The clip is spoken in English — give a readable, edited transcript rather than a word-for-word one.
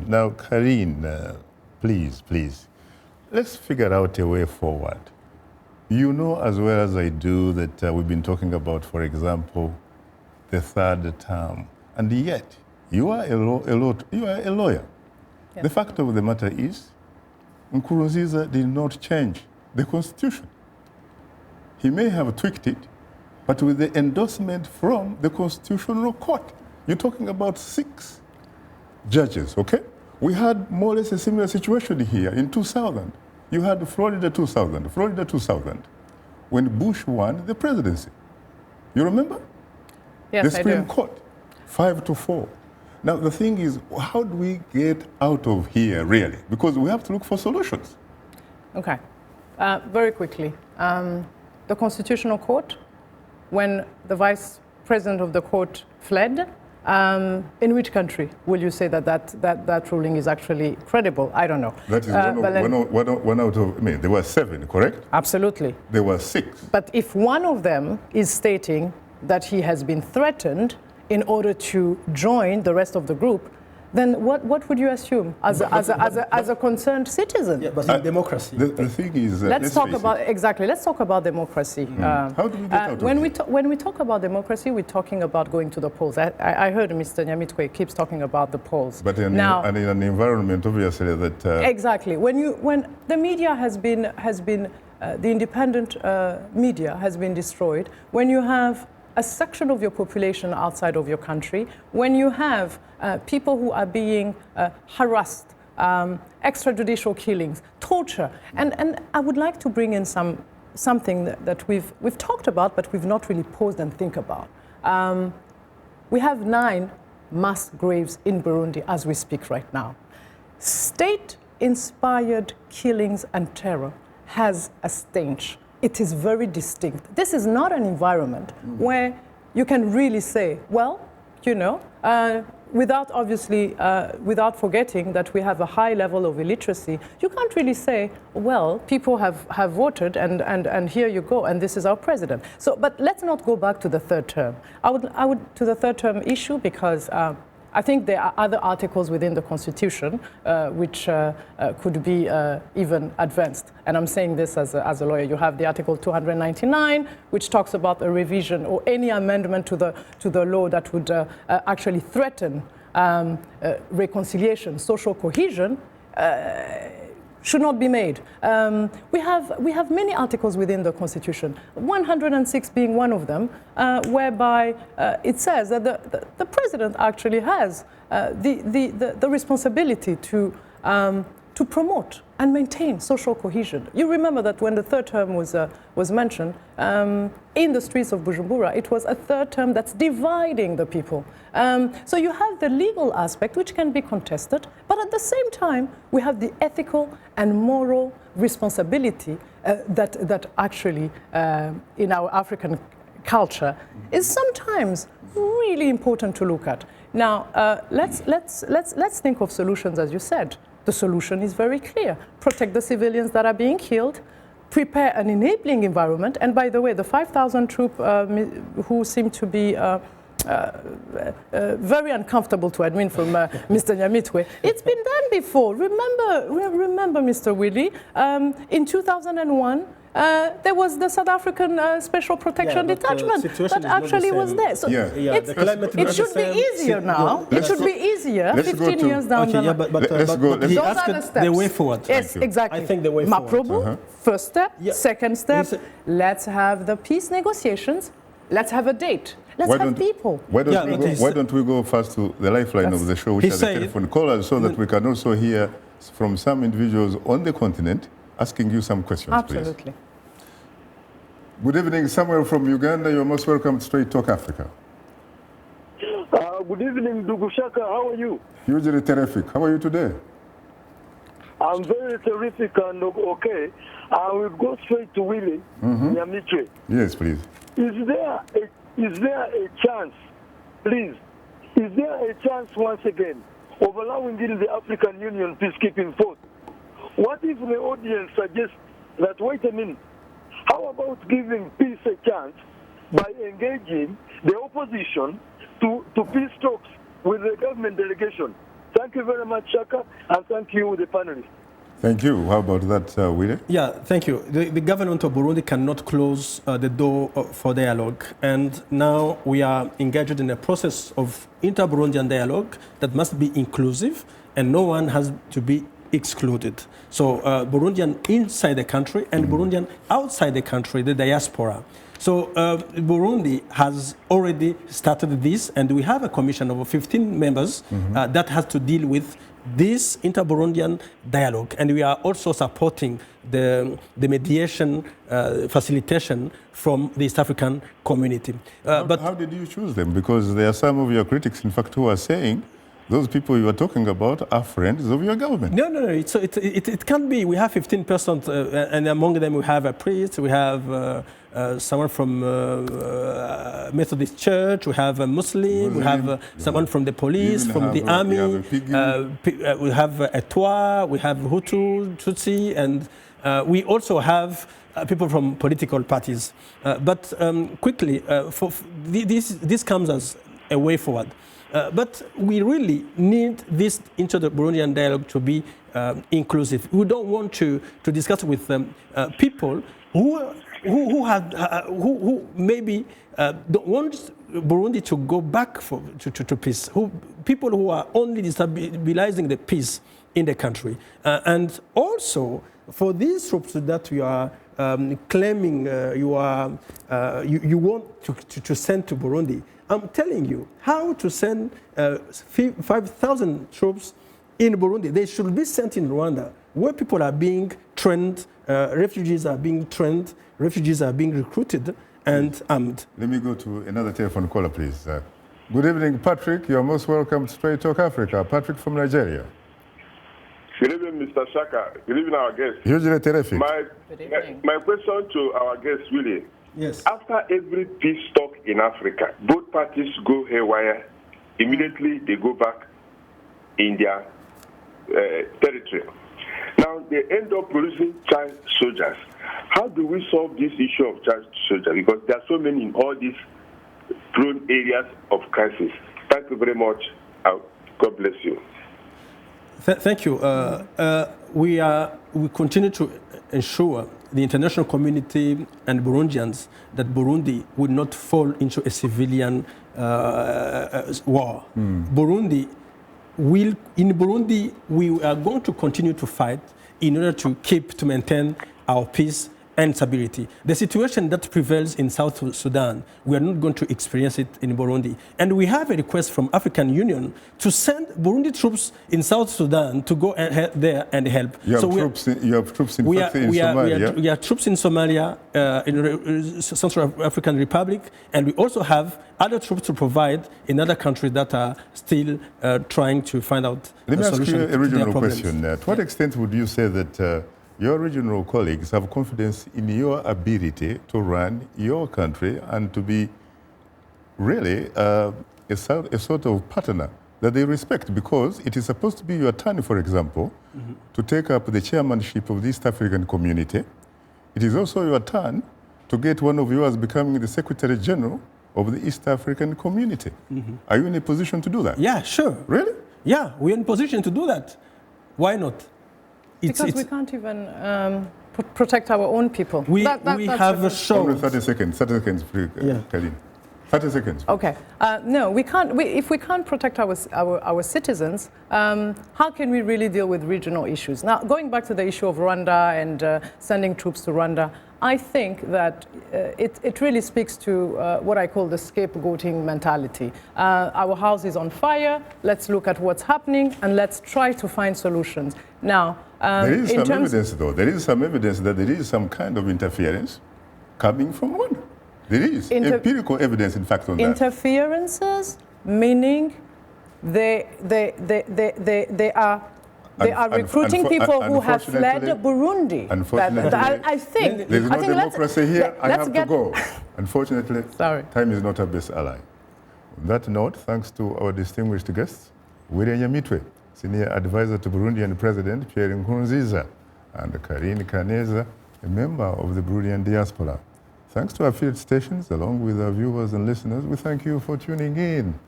Now, Karine, please, let's figure out a way forward. You know as well as I do that we've been talking about, for example, the third term, and yet you are a lawyer. Yes. The fact of the matter is, Nkurunziza did not change the constitution. He may have tweaked it, but with the endorsement from the Constitutional Court. You're talking about 6 judges, okay? We had more or less a similar situation here in 2000. You had Florida 2000, when Bush won the presidency. You remember? Yes, the Supreme Court, 5-4. Now, the thing is, how do we get out of here, really? Because we have to look for solutions. Okay. Very quickly. The Constitutional Court, when the vice president of the court fled, in which country will you say that ruling is actually credible? I don't know. That is one out of, I mean, there were 7, correct? Absolutely. There were 6. But if one of them is stating that he has been threatened in order to join the rest of the group, then what would you assume as a concerned citizen? Yeah, but in democracy. The thing is, let's talk about democracy. How do we get out of it? When we talk about democracy, we're talking about going to the polls. I heard Mr. Nyamitwe keeps talking about the polls. But in an environment, obviously, that exactly when the media has been the independent media has been destroyed, when you have a section of your population outside of your country, when you have people who are being harassed, extrajudicial killings, torture, and I would like to bring in something that we've talked about, but we've not really paused and think about. We have 9 mass graves in Burundi as we speak right now. State-inspired killings and terror has a stench. It is very distinct. This is not an environment where you can really say, well, you know, without forgetting that we have a high level of illiteracy, you can't really say, well, people have voted and here you go, and this is our president. So, but let's not go back to the third term. I would to the third term issue because I think there are other articles within the Constitution which could be even advanced. And I'm saying this as a lawyer. You have the Article 299, which talks about a revision or any amendment to the law that would actually threaten reconciliation, social cohesion. Should not be made. We have many articles within the Constitution, 106 being one of them, whereby it says that the president actually has the responsibility to promote and maintain social cohesion. You remember that when the third term was mentioned, in the streets of Bujumbura, it was a third term that's dividing the people. So you have the legal aspect, which can be contested, but at the same time, we have the ethical and moral responsibility that actually, in our African culture, is sometimes really important to look at. Now, let's think of solutions, as you said. The solution is very clear. Protect the civilians that are being killed, prepare an enabling environment, and by the way, the 5,000 troops who seem to be very uncomfortable to admit from Mr. Nyamitwe, it's been done before. Remember, Mr. Willy, in 2001, there was the South African Special Protection Detachment that actually was there. So it should be easier now. It should be easier 15 years down the line. But he asked the way forward. Yes, exactly. I think the way forward. First step, second step, let's have the peace negotiations. Let's have a date. Let's have people. Why don't we go first to the lifeline of the show, which are the telephone callers, so that we can also hear from some individuals on the continent asking you some questions, Absolutely. Please. Good evening, Samuel from Uganda. You're most welcome to Straight Talk Africa. Good evening, Dugushaka. How are you? Hugely terrific. How are you today? I'm very terrific and okay. I will go straight to Willy Nyamitwe. Yes, please. Is there a chance, please, is there a chance once again of allowing in the African Union peacekeeping force? What if the audience suggests that, wait a minute, how about giving peace a chance by engaging the opposition to peace talks with the government delegation? Thank you very much, Shaka, and thank you, the panelists. Thank you. How about that, Willy? Yeah, thank you. The government of Burundi cannot close the door for dialogue. And now we are engaged in a process of inter-Burundian dialogue that must be inclusive, and no one has to be excluded. So Burundian inside the country and Burundian outside the country, the diaspora. So Burundi has already started this, and we have a commission of 15 members that has to deal with this inter-Burundian dialogue, and we are also supporting the mediation facilitation from the East African community. But how did you choose them? Because there are some of your critics, in fact, who are saying those people you are talking about are friends of your government. No. It can't be. We have 15%, and among them we have a priest, we have someone from Methodist Church, we have a Muslim, we have someone from the police, from the army, we have a Twa, we have Hutu, Tutsi, and we also have people from political parties. But quickly, this comes as a way forward. But we really need this inter-Burundian dialogue to be inclusive. We don't want to discuss with people who maybe don't want Burundi to go back to peace. People who are only destabilizing the peace in the country. And also for these troops that you are claiming you want to send to Burundi, I'm telling you how to send 5,000 troops in Burundi. They should be sent in Rwanda, where people are being trained, refugees are being trained, refugees are being recruited and armed. Let me go to another telephone caller, please. Good evening, Patrick. You're most welcome to Straight Talk Africa. Patrick from Nigeria. Good evening, Mr. Shaka. Good evening, our guest. Hugely terrific. My question to our guest, Willy. Yes. After every peace talk in Africa, both parties go haywire. Immediately, they go back in their territory. Now, they end up producing child soldiers. How do we solve this issue of child soldiers? Because there are so many in all these prone areas of crisis. Thank you very much. God bless you. Thank you. We continue to ensure the international community and Burundians that Burundi would not fall into a civilian war. In Burundi, we are going to continue to fight in order to maintain our peace and stability. The situation that prevails in South Sudan, we are not going to experience it in Burundi. And we have a request from African Union to send Burundi troops in South Sudan to go there and help. You have troops in Somalia? We have troops in Somalia, in Central African Republic, and we also have other troops to provide in other countries that are still trying to find out a solution. Let me ask you a regional problems. question. To what extent would you say that your regional colleagues have confidence in your ability to run your country and to be really a sort of partner that they respect? Because it is supposed to be your turn, for example, to take up the chairmanship of the East African community. It is also your turn to get one of yours becoming the Secretary General of the East African community. Are you in a position to do that? Yeah, sure. Really? Yeah, we're in position to do that. Why not? Because we can't even protect our own people. We have a show. 30 seconds, Karin. 30 seconds. Okay. No, we can't. If we can't protect our citizens, how can we really deal with regional issues? Now, going back to the issue of Rwanda and sending troops to Rwanda, I think that it really speaks to what I call the scapegoating mentality. Our house is on fire. Let's look at what's happening and let's try to find solutions. Now, there is some evidence, though. There is some evidence that there is some kind of interference coming from Rwanda. There is empirical evidence, in fact, on that. Interferences, meaning they are recruiting people who have fled Burundi. Unfortunately, I think there's no democracy here. I have to go. Unfortunately, Sorry. Time is not our best ally. On that note, thanks to our distinguished guests, Willy Nyamitwe, Senior Advisor to Burundian President Pierre Nkurunziza, and Karin Kaneza, a member of the Burundian diaspora. Thanks to our affiliate stations, along with our viewers and listeners, we thank you for tuning in.